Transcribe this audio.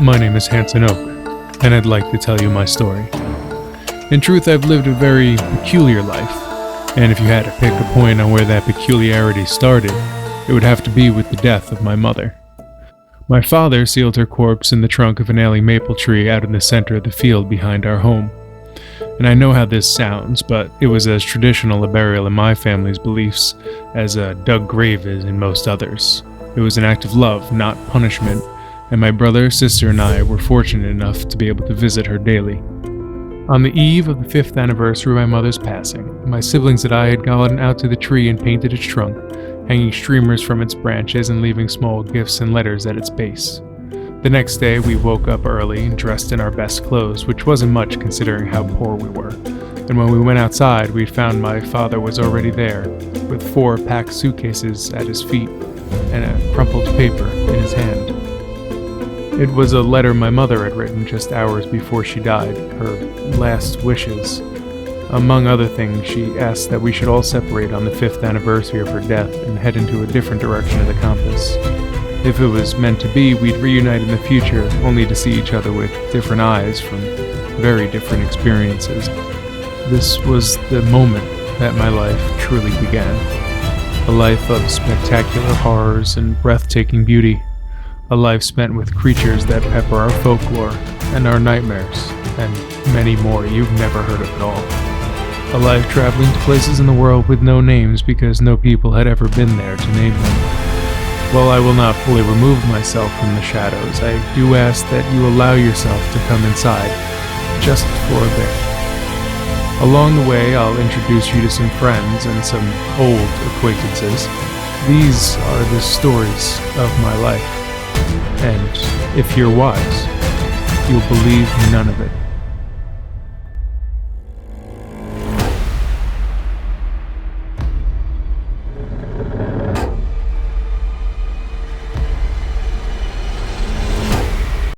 My name is Hanson Oak, and I'd like to tell you my story. In truth, I've lived a very peculiar life, and if you had to pick a point on where that peculiarity started, it would have to be with the death of my mother. My father sealed her corpse in the trunk of an ailing maple tree out in the center of the field behind our home. And I know how this sounds, but it was as traditional a burial in my family's beliefs as a dug grave is in most others. It was an act of love, not punishment, and my brother, sister, and I were fortunate enough to be able to visit her daily. On the eve of the 5th anniversary of my mother's passing, my siblings and I had gone out to the tree and painted its trunk, hanging streamers from its branches and leaving small gifts and letters at its base. The next day, we woke up early and dressed in our best clothes, which wasn't much considering how poor we were. And when we went outside, we found my father was already there, with 4 packed suitcases at his feet and a crumpled paper in his hand. It was a letter my mother had written just hours before she died, her last wishes. Among other things, she asked that we should all separate on the 5th anniversary of her death and head into a different direction of the compass. If it was meant to be, we'd reunite in the future, only to see each other with different eyes from very different experiences. This was the moment that my life truly began. A life of spectacular horrors and breathtaking beauty. A life spent with creatures that pepper our folklore and our nightmares, and many more you've never heard of at all. A life traveling to places in the world with no names because no people had ever been there to name them. While I will not fully remove myself from the shadows, I do ask that you allow yourself to come inside, just for a bit. Along the way, I'll introduce you to some friends and some old acquaintances. These are the stories of my life. And if you're wise, you'll believe none of it.